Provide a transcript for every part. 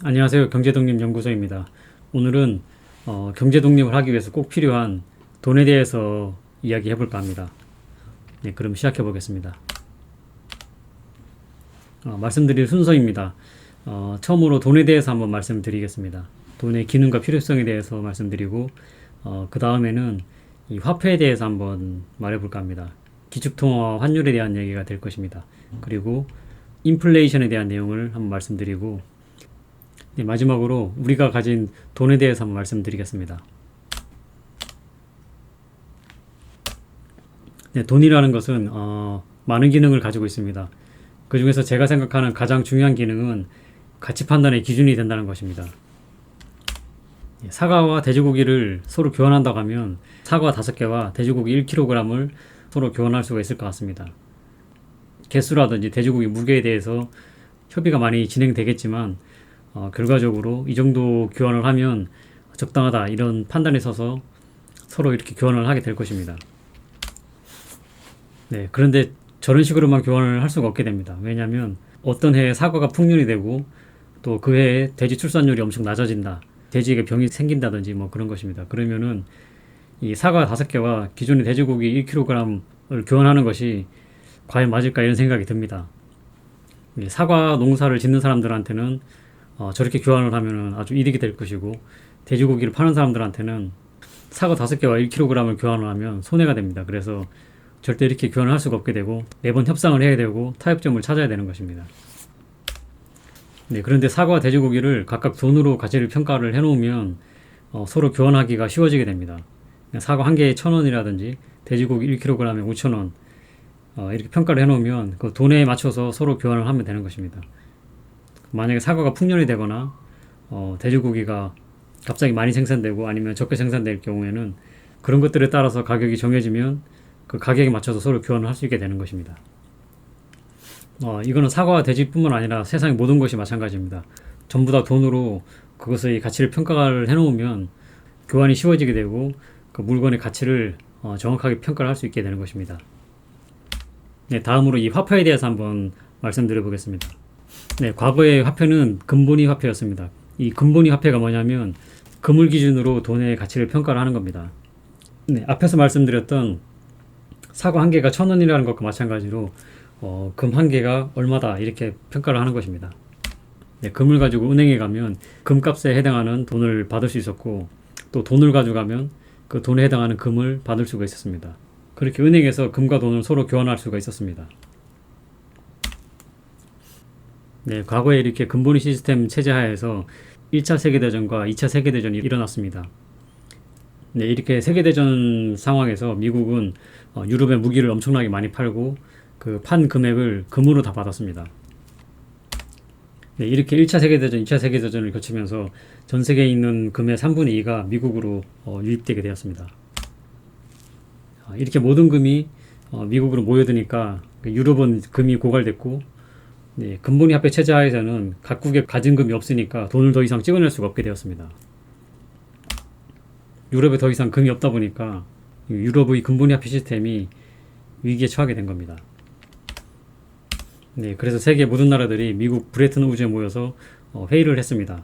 안녕하세요. 경제독립연구소입니다. 오늘은 경제독립을 하기 위해서 꼭 필요한 돈에 대해서 이야기해 볼까 합니다. 네, 그럼 시작해 보겠습니다. 말씀드릴 순서입니다. 처음으로 돈에 대해서 한번 말씀드리겠습니다. 돈의 기능과 필요성에 대해서 말씀드리고 그 다음에는 이 화폐에 대해서 한번 말해 볼까 합니다. 기축통화와 환율에 대한 얘기가 될 것입니다. 그리고 인플레이션에 대한 내용을 한번 말씀드리고 네, 마지막으로 우리가 가진 돈에 대해서 한번 말씀드리겠습니다. 네, 돈이라는 것은 많은 기능을 가지고 있습니다. 그 중에서 제가 생각하는 가장 중요한 기능은 가치 판단의 기준이 된다는 것입니다. 사과와 돼지고기를 서로 교환한다고 하면 사과 5개와 돼지고기 1kg을 서로 교환할 수가 있을 것 같습니다. 개수라든지 돼지고기 무게에 대해서 협의가 많이 진행되겠지만 결과적으로 이 정도 교환을 하면 적당하다 이런 판단에 서서 서로 이렇게 교환을 하게 될 것입니다. 네, 그런데 저런 식으로만 교환을 할 수가 없게 됩니다. 왜냐하면 어떤 해에 사과가 풍년이 되고 또 그 해에 돼지 출산율이 엄청 낮아진다. 돼지에게 병이 생긴다든지 뭐 그런 것입니다. 그러면은 이 사과 5개와 기존의 돼지고기 1kg을 교환하는 것이 과연 맞을까 이런 생각이 듭니다. 사과 농사를 짓는 사람들한테는 저렇게 교환을 하면 아주 이득이 될 것이고 돼지고기를 파는 사람들한테는 사과 5개와 1kg을 교환을 하면 손해가 됩니다. 그래서 절대 이렇게 교환을 할 수가 없게 되고 매번 협상을 해야 되고 타협점을 찾아야 되는 것입니다. 네, 그런데 사과와 돼지고기를 각각 돈으로 가치를 평가를 해놓으면 서로 교환하기가 쉬워지게 됩니다. 사과 한 개에 1,000원이라든지 돼지고기 1kg에 5,000원 이렇게 평가를 해놓으면 그 돈에 맞춰서 서로 교환을 하면 되는 것입니다. 만약에 사과가 풍년이 되거나 돼지고기가 갑자기 많이 생산되고 아니면 적게 생산될 경우에는 그런 것들에 따라서 가격이 정해지면 그 가격에 맞춰서 서로 교환을 할 수 있게 되는 것입니다. 이거는 사과와 돼지뿐만 아니라 세상의 모든 것이 마찬가지입니다. 전부 다 돈으로 그것의 가치를 평가를 해놓으면 교환이 쉬워지게 되고 그 물건의 가치를 정확하게 평가를 할 수 있게 되는 것입니다. 네, 다음으로 이 화폐에 대해서 한번 말씀드려 보겠습니다. 네, 과거의 화폐는 금본위 화폐였습니다. 이 금본위 화폐가 뭐냐면 금을 기준으로 돈의 가치를 평가를 하는 겁니다. 네, 앞에서 말씀드렸던 사과 한 개가 1,000원이라는 것과 마찬가지로 금 한 개가 얼마다 이렇게 평가를 하는 것입니다. 네, 금을 가지고 은행에 가면 금값에 해당하는 돈을 받을 수 있었고 또 돈을 가져가면 그 돈에 해당하는 금을 받을 수가 있었습니다. 그렇게 은행에서 금과 돈을 서로 교환할 수가 있었습니다. 네, 과거에 이렇게 금본위 시스템 체제 하에서 1차 세계대전과 2차 세계대전이 일어났습니다. 네, 이렇게 세계대전 상황에서 미국은 유럽에 무기를 엄청나게 많이 팔고 그 판 금액을 금으로 다 받았습니다. 네, 이렇게 1차 세계대전, 2차 세계대전을 거치면서 전 세계에 있는 금의 3분의 2가 미국으로 유입되게 되었습니다. 이렇게 모든 금이 미국으로 모여드니까 유럽은 금이 고갈됐고 네, 금본위 화폐 체제 하에서는 각국에 가진 금이 없으니까 돈을 더 이상 찍어낼 수가 없게 되었습니다. 유럽에 더 이상 금이 없다 보니까 유럽의 금본위 화폐 시스템이 위기에 처하게 된 겁니다. 네, 그래서 세계 모든 나라들이 미국 브레튼 우즈에 모여서 회의를 했습니다.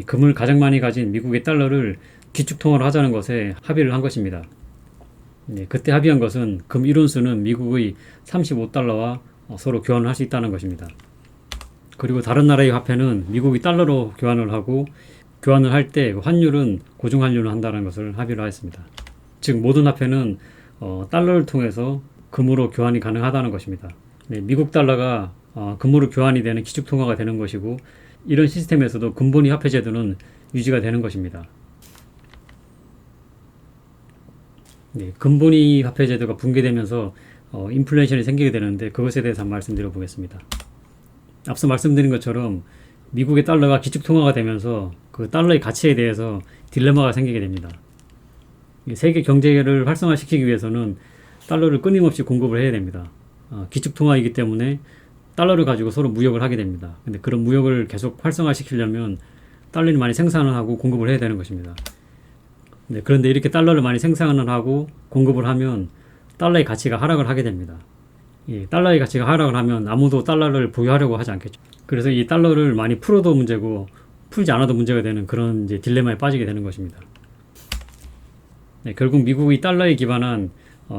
금을 가장 많이 가진 미국의 달러를 기축통화로 하자는 것에 합의를 한 것입니다. 네, 그때 합의한 것은 금 1온스는 미국의 35달러와 서로 교환을 할 수 있다는 것입니다. 그리고 다른 나라의 화폐는 미국이 달러로 교환을 하고 교환을 할 때 환율은 고정 환율을 한다는 것을 합의를 하였습니다. 즉 모든 화폐는 달러를 통해서 금으로 교환이 가능하다는 것입니다. 네, 미국 달러가 금으로 교환이 되는 기축통화가 되는 것이고 이런 시스템에서도 금본위 화폐 제도는 유지가 되는 것입니다. 네, 금본위 화폐 제도가 붕괴되면서 인플레이션이 생기게 되는데 그것에 대해서 한번 말씀드려 보겠습니다. 앞서 말씀드린 것처럼 미국의 달러가 기축통화가 되면서 그 달러의 가치에 대해서 딜레마가 생기게 됩니다. 세계 경제를 활성화시키기 위해서는 달러를 끊임없이 공급을 해야 됩니다. 기축통화이기 때문에 달러를 가지고 서로 무역을 하게 됩니다. 근데 그런 무역을 계속 활성화시키려면 달러를 많이 생산을 하고 공급을 해야 되는 것입니다. 네, 그런데 이렇게 달러를 많이 생산을 하고 공급을 하면 달러의 가치가 하락을 하게 됩니다. 이 달러의 가치가 하락을 하면 아무도 달러를 보유하려고 하지 않겠죠. 그래서 이 달러를 많이 풀어도 문제고 풀지 않아도 문제가 되는 그런 이제 딜레마에 빠지게 되는 것입니다. 네, 결국 미국이 달러에 기반한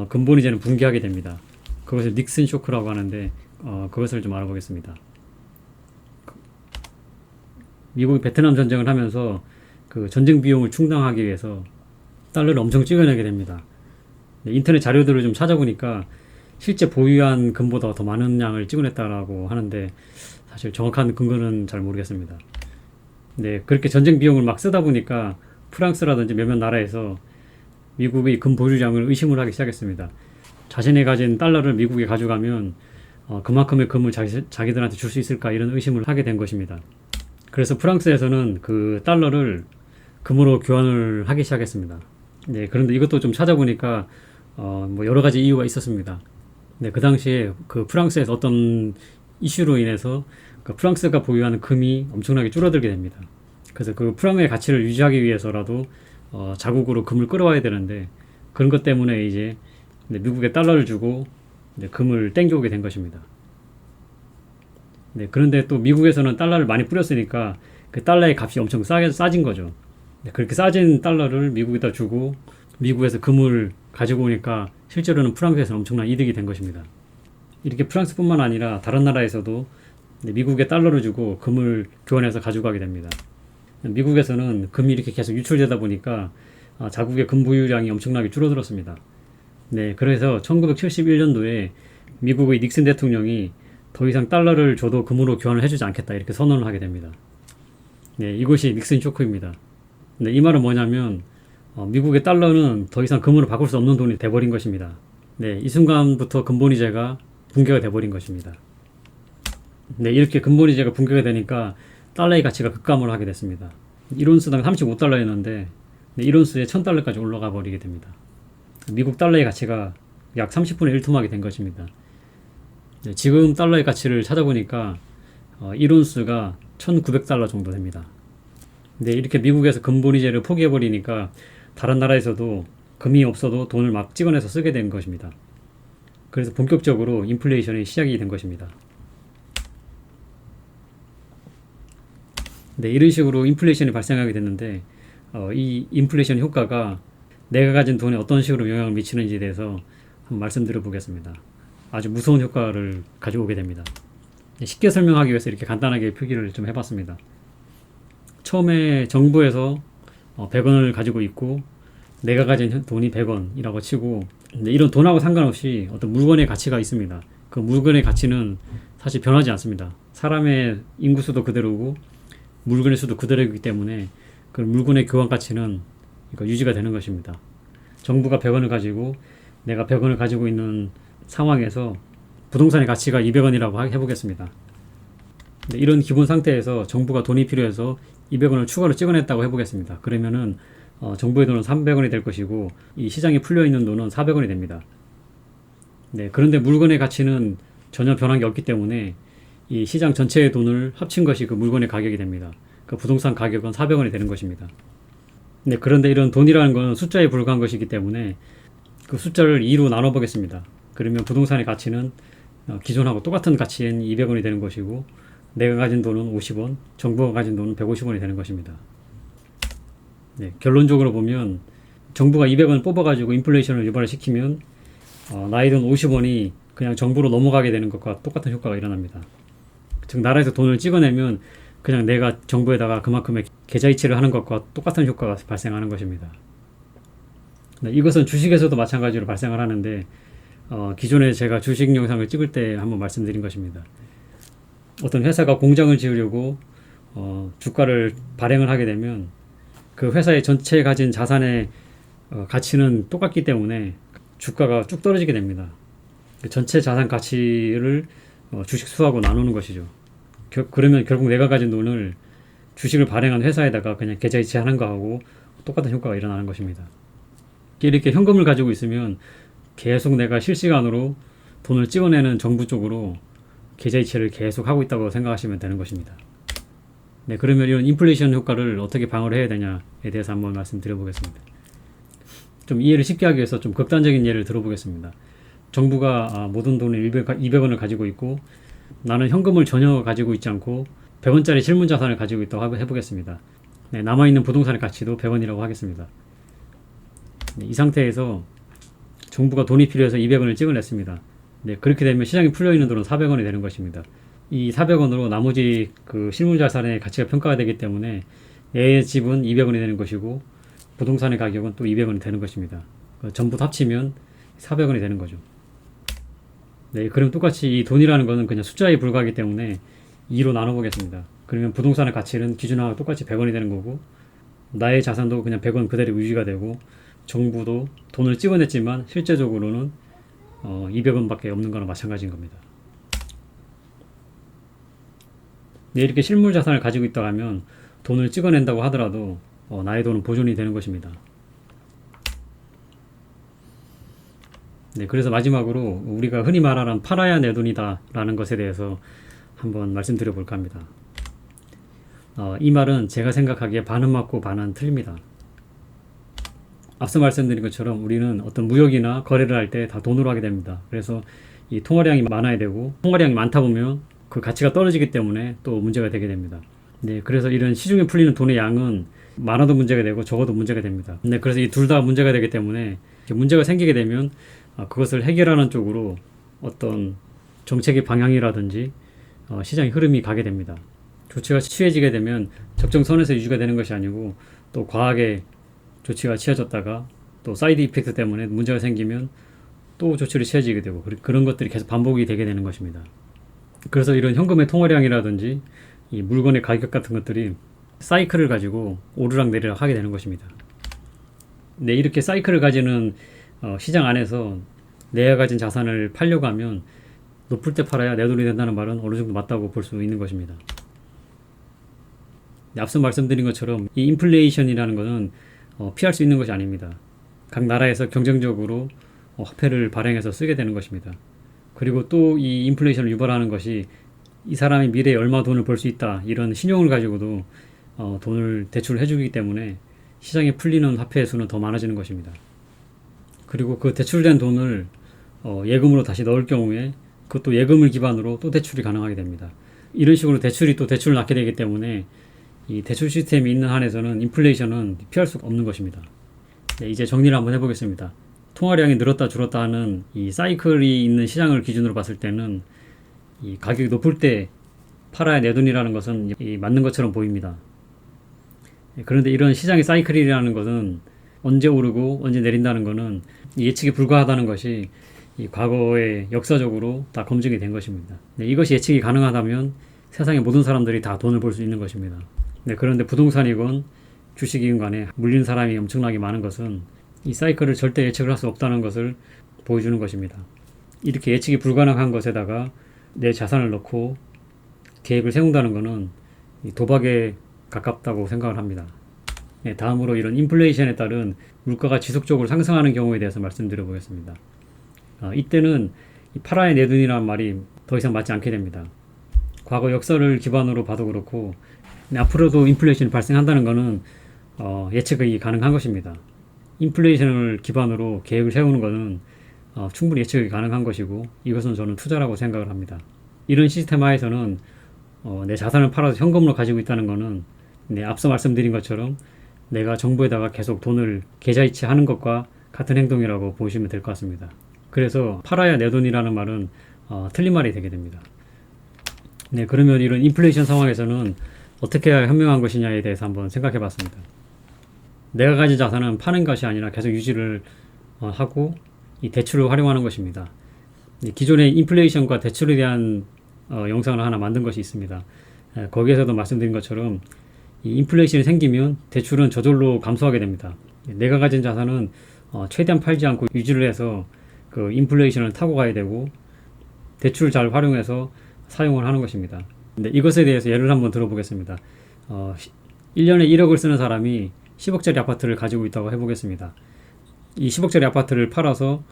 근본이제는 붕괴하게 됩니다. 그것을 닉슨 쇼크라고 하는데 그것을 좀 알아보겠습니다. 미국이 베트남 전쟁을 하면서 그 전쟁 비용을 충당하기 위해서 달러를 엄청 찍어내게 됩니다. 네, 인터넷 자료들을 좀 찾아보니까 실제 보유한 금보다 더 많은 양을 찍어냈다라고 하는데 사실 정확한 근거는 잘 모르겠습니다. 네, 그렇게 전쟁 비용을 막 쓰다 보니까 프랑스라든지 몇몇 나라에서 미국의 금 보유량을 의심을 하기 시작했습니다. 자신이 가진 달러를 미국에 가져가면 그만큼의 금을 자기들한테 줄 수 있을까 이런 의심을 하게 된 것입니다. 그래서 프랑스에서는 그 달러를 금으로 교환을 하기 시작했습니다. 네, 그런데 이것도 좀 찾아보니까 뭐 여러 가지 이유가 있었습니다. 네, 그 당시에 그 프랑스에서 어떤 이슈로 인해서 그 프랑스가 보유하는 금이 엄청나게 줄어들게 됩니다. 그래서 그 프랑의 가치를 유지하기 위해서라도 자국으로 금을 끌어와야 되는데 그런 것 때문에 이제 미국에 달러를 주고 금을 땡겨오게 된 것입니다. 네, 그런데 또 미국에서는 달러를 많이 뿌렸으니까 그 달러의 값이 엄청 싸진 거죠. 네, 그렇게 싸진 달러를 미국에다 주고 미국에서 금을 가지고 오니까 실제로는 프랑스에서는 엄청난 이득이 된 것입니다. 이렇게 프랑스뿐만 아니라 다른 나라에서도 미국에 달러를 주고 금을 교환해서 가져가게 됩니다. 미국에서는 금이 이렇게 계속 유출되다 보니까 자국의 금 보유량이 엄청나게 줄어들었습니다. 네, 그래서 1971년도에 미국의 닉슨 대통령이 더 이상 달러를 줘도 금으로 교환을 해주지 않겠다 이렇게 선언을 하게 됩니다. 네, 이것이 닉슨 쇼크입니다. 네, 이 말은 뭐냐면 미국의 달러는 더 이상 금으로 바꿀 수 없는 돈이 돼버린 것입니다. 네, 이 순간부터 근본이제가 붕괴가 돼버린 것입니다. 네, 이렇게 근본이제가 붕괴가 되니까 달러의 가치가 급감을 하게 됐습니다. 1온스당 35달러였는데 1온스에 1000달러까지 올라가 버리게 됩니다. 미국 달러의 가치가 약 30분의 1 토막이 된 것입니다. 네, 지금 달러의 가치를 찾아보니까 1온스가 1900달러 정도 됩니다. 네, 이렇게 미국에서 근본이제를 포기해버리니까 다른 나라에서도 금이 없어도 돈을 막 찍어내서 쓰게 된 것입니다. 그래서 본격적으로 인플레이션이 시작이 된 것입니다. 네, 이런 식으로 인플레이션이 발생하게 됐는데 이 인플레이션 효과가 내가 가진 돈에 어떤 식으로 영향을 미치는지에 대해서 한번 말씀드려 보겠습니다. 아주 무서운 효과를 가져오게 됩니다. 쉽게 설명하기 위해서 이렇게 간단하게 표기를 좀 해봤습니다. 처음에 정부에서 100원을 가지고 있고 내가 가진 돈이 100원이라고 치고 이런 돈하고 상관없이 어떤 물건의 가치가 있습니다. 그 물건의 가치는 사실 변하지 않습니다. 사람의 인구수도 그대로고 물건의 수도 그대로이기 때문에 그 물건의 교환 가치는 유지가 되는 것입니다. 정부가 100원을 가지고 내가 100원을 가지고 있는 상황에서 부동산의 가치가 200원이라고 해보겠습니다. 이런 기본 상태에서 정부가 돈이 필요해서 200원을 추가로 찍어냈다고 해보겠습니다. 그러면은 정부의 돈은 300원이 될 것이고 이 시장에 풀려있는 돈은 400원이 됩니다. 네, 그런데 물건의 가치는 전혀 변한 게 없기 때문에 이 시장 전체의 돈을 합친 것이 그 물건의 가격이 됩니다. 그 부동산 가격은 400원이 되는 것입니다. 네, 그런데 이런 돈이라는 건 숫자에 불과한 것이기 때문에 그 숫자를 2로 나눠 보겠습니다. 그러면 부동산의 가치는 기존하고 똑같은 가치인 200원이 되는 것이고 내가 가진 돈은 50원, 정부가 가진 돈은 150원이 되는 것입니다. 네, 결론적으로 보면 정부가 200원 뽑아가지고 인플레이션을 유발을 시키면 나의 돈 50원이 그냥 정부로 넘어가게 되는 것과 똑같은 효과가 일어납니다. 즉 나라에서 돈을 찍어내면 그냥 내가 정부에다가 그만큼의 계좌이체를 하는 것과 똑같은 효과가 발생하는 것입니다. 네, 이것은 주식에서도 마찬가지로 발생을 하는데 기존에 제가 주식 영상을 찍을 때 한번 말씀드린 것입니다. 어떤 회사가 공장을 지으려고 주가를 발행을 하게 되면 그 회사의 전체 가진 자산의 가치는 똑같기 때문에 주가가 쭉 떨어지게 됩니다. 전체 자산 가치를 주식 수하고 나누는 것이죠. 그러면 결국 내가 가진 돈을 주식을 발행한 회사에다가 그냥 계좌이체하는 거하고 똑같은 효과가 일어나는 것입니다. 이렇게 현금을 가지고 있으면 계속 내가 실시간으로 돈을 찍어내는 정부 쪽으로 계좌이체를 계속 하고 있다고 생각하시면 되는 것입니다. 네, 그러면 이런 인플레이션 효과를 어떻게 방어를 해야 되냐에 대해서 한번 말씀드려 보겠습니다. 좀 이해를 쉽게 하기 위해서 좀 극단적인 예를 들어보겠습니다. 정부가 모든 돈을 200원을 가지고 있고 나는 현금을 전혀 가지고 있지 않고 100원짜리 실물 자산을 가지고 있다고 해보겠습니다. 네, 남아있는 부동산의 가치도 100원이라고 하겠습니다. 네, 이 상태에서 정부가 돈이 필요해서 200원을 찍어냈습니다. 네, 그렇게 되면 시장에 풀려있는 돈은 400원이 되는 것입니다. 이 400원으로 나머지 그 실물 자산의 가치가 평가가 되기 때문에 내 집은 200원이 되는 것이고 부동산의 가격은 또 200원이 되는 것입니다. 전부 합치면 400원이 되는 거죠. 네, 그럼 똑같이 이 돈이라는 것은 그냥 숫자에 불과하기 때문에 2로 나눠보겠습니다. 그러면 부동산의 가치는 기준하고 똑같이 100원이 되는 거고 나의 자산도 그냥 100원 그대로 유지가 되고 정부도 돈을 찍어냈지만 실제적으로는 200원밖에 없는 거나 마찬가지인 겁니다. 네, 이렇게 실물 자산을 가지고 있다 하면 돈을 찍어낸다고 하더라도 나의 돈은 보존이 되는 것입니다. 네, 그래서 마지막으로 우리가 흔히 말하는 팔아야 내 돈이다 라는 것에 대해서 한번 말씀드려 볼까 합니다. 이 말은 제가 생각하기에 반은 맞고 반은 틀립니다. 앞서 말씀드린 것처럼 우리는 어떤 무역이나 거래를 할 때 다 돈으로 하게 됩니다. 그래서 이 통화량이 많아야 되고 통화량이 많다 보면 그 가치가 떨어지기 때문에 또 문제가 되게 됩니다. 네, 그래서 이런 시중에 풀리는 돈의 양은 많아도 문제가 되고 적어도 문제가 됩니다. 네, 그래서 이 둘 다 문제가 되기 때문에 문제가 생기게 되면 그것을 해결하는 쪽으로 어떤 정책의 방향이라든지 시장의 흐름이 가게 됩니다. 조치가 취해지게 되면 적정선에서 유지가 되는 것이 아니고 또 과하게 조치가 취해졌다가 또 사이드 이펙트 때문에 문제가 생기면 또 조치를 취해지게 되고 그런 것들이 계속 반복이 되게 되는 것입니다. 그래서 이런 현금의 통화량이라든지 이 물건의 가격 같은 것들이 사이클을 가지고 오르락 내리락 하게 되는 것입니다. 네, 이렇게 사이클을 가지는 시장 안에서 내가 가진 자산을 팔려고 하면 높을 때 팔아야 내 돈이 된다는 말은 어느 정도 맞다고 볼 수 있는 것입니다. 네, 앞서 말씀드린 것처럼 이 인플레이션이라는 것은 피할 수 있는 것이 아닙니다. 각 나라에서 경쟁적으로 화폐를 발행해서 쓰게 되는 것입니다. 그리고 또 이 인플레이션을 유발하는 것이 이 사람이 미래에 얼마 돈을 벌 수 있다 이런 신용을 가지고도 돈을 대출해 주기 때문에 시장에 풀리는 화폐의 수는 더 많아지는 것입니다. 그리고 그 대출된 돈을 예금으로 다시 넣을 경우에 그것도 예금을 기반으로 또 대출이 가능하게 됩니다. 이런 식으로 대출이 또 대출을 낳게 되기 때문에 이 대출 시스템이 있는 한에서는 인플레이션은 피할 수가 없는 것입니다. 네, 이제 정리를 한번 해보겠습니다. 통화량이 늘었다 줄었다 하는 이 사이클이 있는 시장을 기준으로 봤을 때는 이 가격이 높을 때 팔아야 내 돈이라는 것은 맞는 것처럼 보입니다. 그런데 이런 시장의 사이클이라는 것은 언제 오르고 언제 내린다는 것은 예측이 불가하다는 것이 이 과거에 역사적으로 다 검증이 된 것입니다. 네, 이것이 예측이 가능하다면 세상의 모든 사람들이 다 돈을 벌 수 있는 것입니다. 네, 그런데 부동산이건 주식이건 간에 물리는 사람이 엄청나게 많은 것은 이 사이클을 절대 예측을 할 수 없다는 것을 보여주는 것입니다. 이렇게 예측이 불가능한 것에다가 내 자산을 넣고 계획을 세운다는 것은 도박에 가깝다고 생각을 합니다. 네, 다음으로 이런 인플레이션에 따른 물가가 지속적으로 상승하는 경우에 대해서 말씀드려 보겠습니다. 이때는 팔아야 내 돈이라는 말이 더 이상 맞지 않게 됩니다. 과거 역사를 기반으로 봐도 그렇고 앞으로도 인플레이션이 발생한다는 것은 예측이 가능한 것입니다. 인플레이션을 기반으로 계획을 세우는 것은 충분히 예측이 가능한 것이고 이것은 저는 투자라고 생각을 합니다. 이런 시스템 하에서는 내 자산을 팔아서 현금으로 가지고 있다는 것은 앞서 말씀드린 것처럼 내가 정부에다가 계속 돈을 계좌이체하는 것과 같은 행동이라고 보시면 될 것 같습니다. 그래서 팔아야 내 돈이라는 말은 틀린 말이 되게 됩니다. 네, 그러면 이런 인플레이션 상황에서는 어떻게 해야 현명한 것이냐에 대해서 한번 생각해 봤습니다. 내가 가진 자산은 파는 것이 아니라 계속 유지를 하고 이 대출을 활용하는 것입니다. 기존의 인플레이션과 대출에 대한 영상을 하나 만든 것이 있습니다. 거기에서도 말씀드린 것처럼 이 인플레이션이 생기면 대출은 저절로 감소하게 됩니다. 내가 가진 자산은 최대한 팔지 않고 유지를 해서 그 인플레이션을 타고 가야 되고 대출을 잘 활용해서 사용을 하는 것입니다. 근데 이것에 대해서 예를 한번 들어보겠습니다. 1년에 1억을 쓰는 사람이 10억짜리 아파트를 가지고 있다고 해보겠습니다. 이 10억짜리 아파트를 팔아서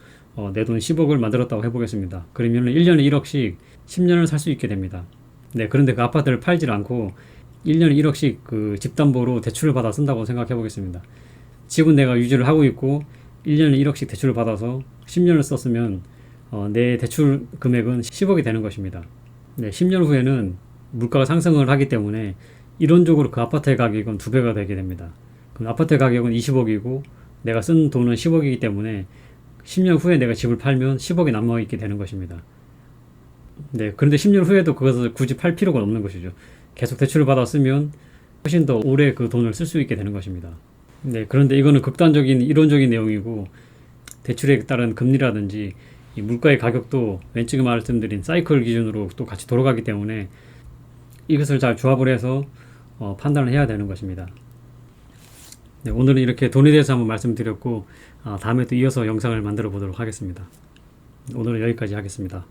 내 돈 10억을 만들었다고 해보겠습니다. 그러면 1년에 1억씩 10년을 살 수 있게 됩니다. 네, 그런데 그 아파트를 팔질 않고 1년에 1억씩 그 집담보로 대출을 받아 쓴다고 생각해 보겠습니다. 집은 내가 유지를 하고 있고 1년에 1억씩 대출을 받아서 10년을 썼으면 내 대출 금액은 10억이 되는 것입니다. 네, 10년 후에는 물가가 상승을 하기 때문에 이론적으로 그 아파트의 가격은 2배가 되게 됩니다. 그럼 아파트 가격은 20억이고 내가 쓴 돈은 10억이기 때문에 10년 후에 내가 집을 팔면 10억이 남아있게 되는 것입니다. 네, 그런데 10년 후에도 그것을 굳이 팔 필요가 없는 것이죠. 계속 대출을 받아 쓰면 훨씬 더 오래 그 돈을 쓸 수 있게 되는 것입니다. 네, 그런데 이거는 극단적인 이론적인 내용이고 대출에 따른 금리라든지 이 물가의 가격도 왼쪽에 말씀드린 사이클 기준으로 또 같이 돌아가기 때문에 이것을 잘 조합을 해서 판단을 해야 되는 것입니다. 네, 오늘은 이렇게 돈에 대해서 한번 말씀드렸고 다음에 또 이어서 영상을 만들어 보도록 하겠습니다. 오늘은 여기까지 하겠습니다.